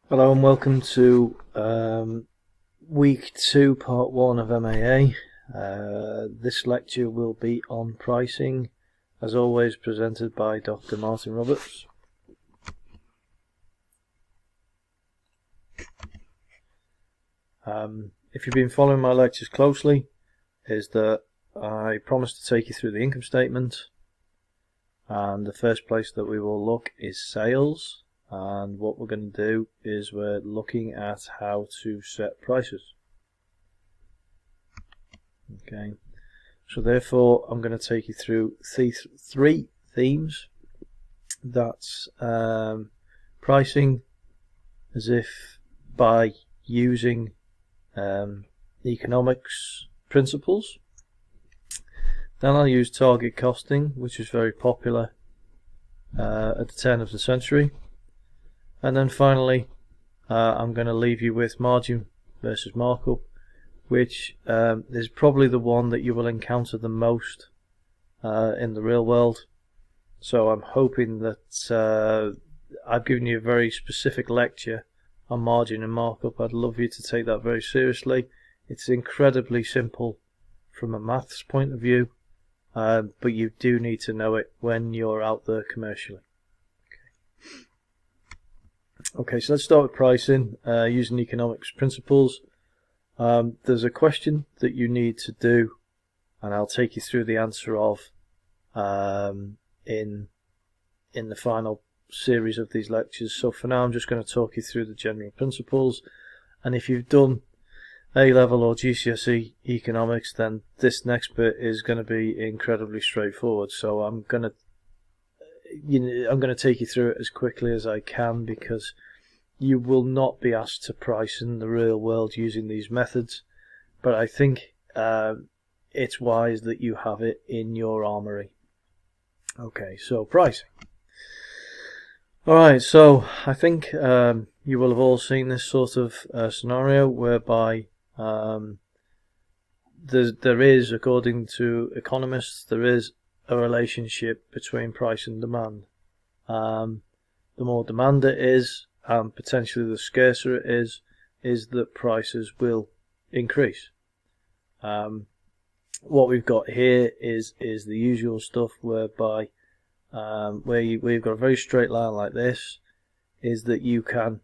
Hello and welcome to week 2 part 1 of MAA. This lecture will be on pricing, as always presented by Dr. Martin Roberts. If you've been following my lectures closely, is that I promised to take you through the income statement, and the first place that we will look is sales. And what we're going to do is we're looking at how to set prices. Okay, so therefore I'm going to take you through three themes. That's pricing as if by using economics principles. Then I'll use target costing, which is very popular at the turn of the century. And then finally, I'm going to leave you with margin versus markup, which is probably the one that you will encounter the most in the real world. So I'm hoping that I've given you a very specific lecture on margin and markup. I'd love you to take that very seriously. It's incredibly simple from a maths point of view, but you do need to know it when you're out there commercially. Okay, so let's start with pricing using economics principles. There's a question that you need to do, and I'll take you through the answer of in the final series of these lectures. So for now, I'm just going to talk you through the general principles. And if you've done A-level or GCSE economics, then this next bit is going to be incredibly straightforward. So I'm going to take you through it as quickly as I can, because you will not be asked to price in the real world using these methods, but I think it's wise that you have it in your armory. Okay, so pricing. Alright, so I think you will have all seen this sort of scenario whereby there is, according to economists, there is a relationship between price and demand. The more demand there is, and potentially the scarcer it is that prices will increase. What we've got here is the usual stuff whereby where you've got a very straight line like this, is that you can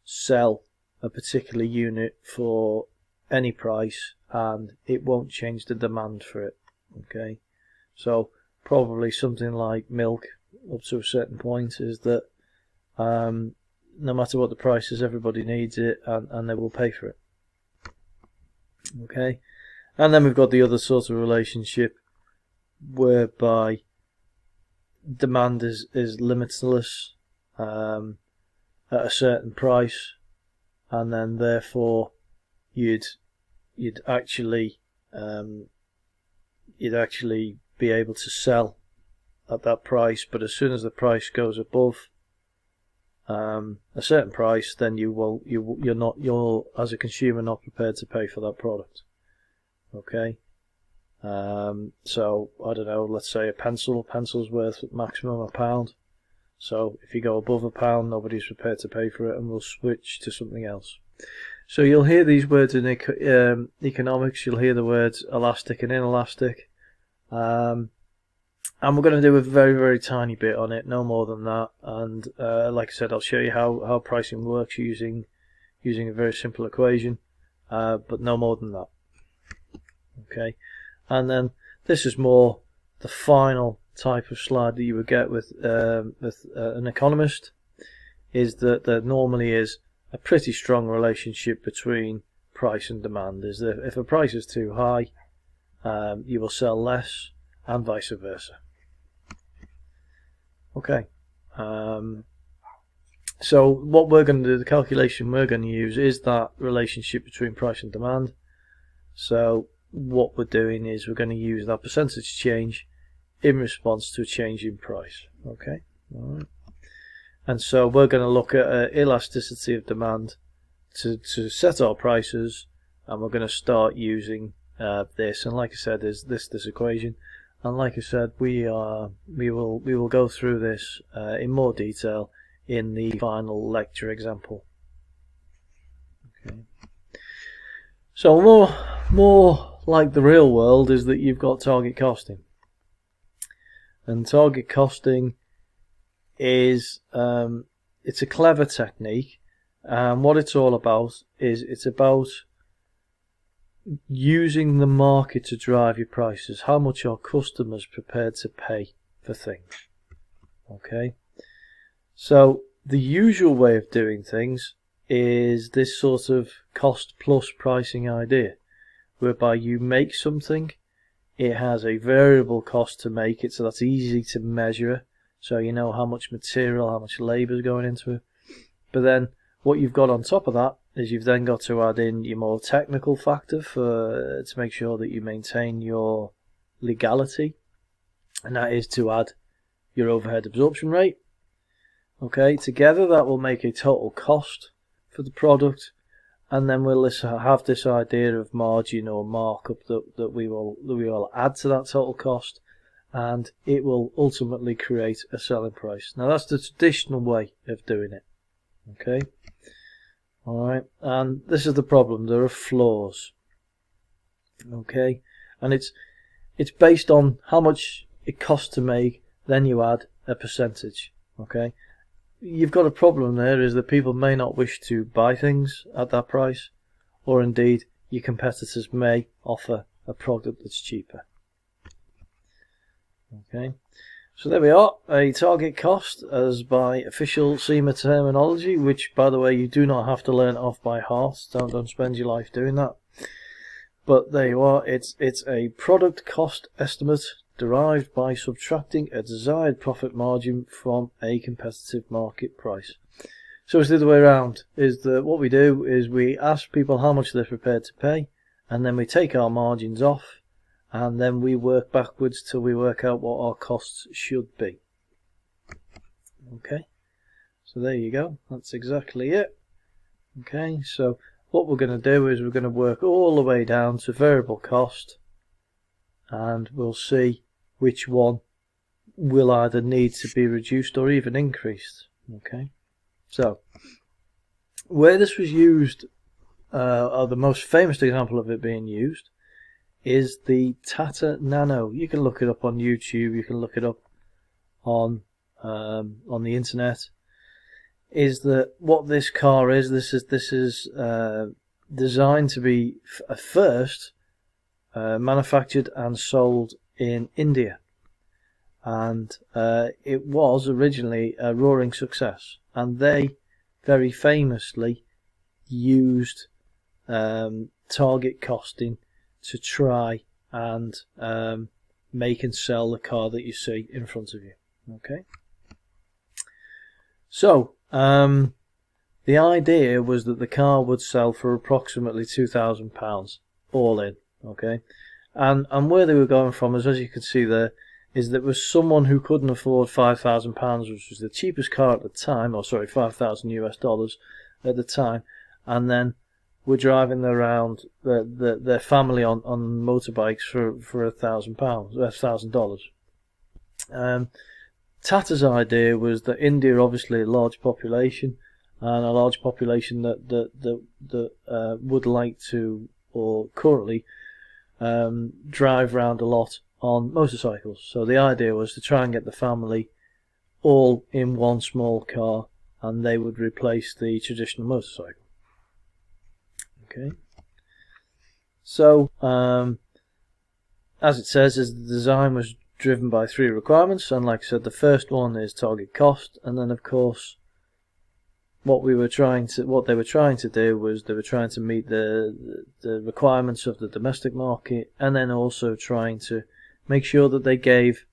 sell a particular unit for any price and it won't change the demand for it. Okay, so probably something like milk up to a certain point is that no matter what the price is, everybody needs it and they will pay for it. Okay, and then we've got the other sort of relationship whereby demand is limitless at a certain price, and then therefore you'd actually be able to sell at that price, but as soon as the price goes above a certain price, then you're as a consumer not prepared to pay for that product. Okay, so I don't know, let's say a pencil's worth maximum £1. So if you go above £1, nobody's prepared to pay for it and we'll switch to something else. So you'll hear these words in economics. You'll hear the words elastic and inelastic. And we're going to do a very, very tiny bit on it, no more than that. And like I said, I'll show you how pricing works using a very simple equation, but no more than that. Okay, and then this is more the final type of slide that you would get with an economist, is that there normally is a pretty strong relationship between price and demand. Is that if a price is too high, you will sell less, and vice versa. Okay, so what we're going to do, the calculation we're going to use, is that relationship between price and demand. So what we're doing is we're going to use that percentage change in response to a change in price. Okay, all right. And so we're going to look at elasticity of demand to set our prices, and we're going to start using this. And like I said, is this equation. And like I said, we will go through this in more detail in the final lecture example. So more like the real world is that you've got target costing. And target costing is it's a clever technique, and what it's all about is it's about using the market to drive your prices, how much are customers prepared to pay for things. Okay, so the usual way of doing things is this sort of cost plus pricing idea, whereby you make something, it has a variable cost to make it, so that's easy to measure, so you know how much material, how much labour is going into it. But then what you've got on top of that is you've then got to add in your more technical factor to make sure that you maintain your legality, and that is to add your overhead absorption rate. Okay, together that will make a total cost for the product, and then we'll have this idea of margin or markup that we will add to that total cost, and it will ultimately create a selling price. Now that's the traditional way of doing it. Okay, alright, and this is the problem, there are flaws. Okay, and it's based on how much it costs to make, then you add a percentage. Okay, you've got a problem there, is that people may not wish to buy things at that price, or indeed your competitors may offer a product that's cheaper. Okay, so there we are, a target cost as by official SEMA terminology, which by the way you do not have to learn off by heart, don't spend your life doing that. But there you are, it's a product cost estimate derived by subtracting a desired profit margin from a competitive market price. So it's the other way around, is that what we do is we ask people how much they're prepared to pay, and then we take our margins off, and then we work backwards till we work out what our costs should be. Okay, so there you go, that's exactly it. Okay, so what we're going to do is we're going to work all the way down to variable cost, and we'll see which one will either need to be reduced or even increased. Okay, so where this was used, or the most famous example of it being used, is the Tata Nano. You can look it up on YouTube, you can look it up on the internet. Is that what this car is? This is designed to be first manufactured and sold in India, and it was originally a roaring success, and they very famously used target costing to try and make and sell the car that you see in front of you. Okay, so the idea was that the car would sell for approximately £2,000 all in. Okay, and where they were going from is, as you can see there, is that there was someone who couldn't afford £5,000, which was the cheapest car at the time, or sorry, $5,000 at the time, and then were driving around their family on motorbikes for $1,000. Tata's idea was that India, obviously a large population, and a large population that would like to, or currently drive around a lot on motorcycles. So the idea was to try and get the family all in one small car, and they would replace the traditional motorcycle. Okay, so as it says, the design was driven by three requirements, and like I said, the first one is target cost, and then of course what they were trying to do was they were trying to meet the requirements of the domestic market, and then also trying to make sure that they gave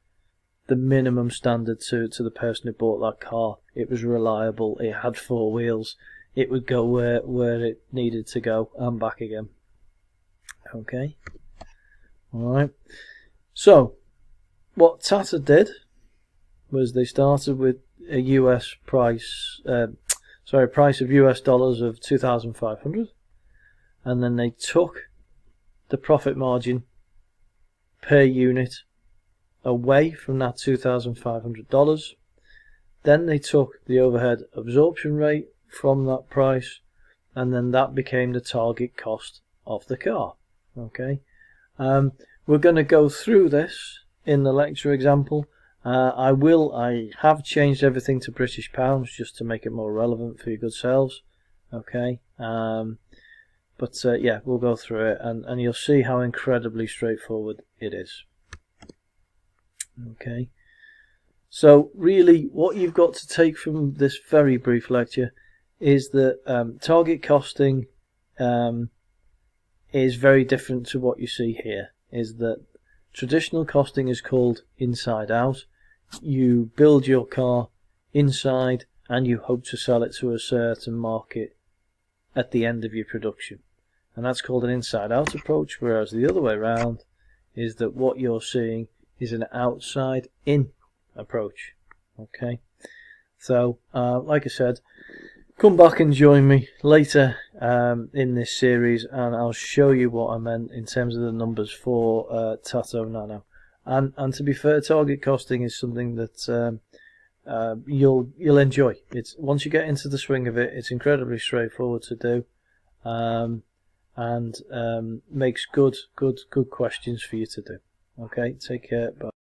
the minimum standard to the person who bought that car. It was reliable, it had four wheels, it would go where it needed to go and back again. Okay, alright, so what Tata did was they started with a US price, price of US dollars of 2,500, and then they took the profit margin per unit away from that $2,500. Then they took the overhead absorption rate from that price, and then that became the target cost of the car. Okay, we're going to go through this in the lecture example. I have changed everything to British pounds just to make it more relevant for your good selves. Okay, yeah, we'll go through it, and you'll see how incredibly straightforward it is. Okay, so really what you've got to take from this very brief lecture is that target costing is very different to what you see here. Is that traditional costing is called inside out. You build your car inside and you hope to sell it to a certain market at the end of your production, and that's called an inside out approach, whereas the other way around is that what you're seeing is an outside in approach. Okay, so like I said, come back and join me later in this series, and I'll show you what I meant in terms of the numbers for Tato Nano. And to be fair, target costing is something that you'll enjoy. It's once you get into the swing of it, it's incredibly straightforward to do, and makes good questions for you to do. Okay, take care. Bye.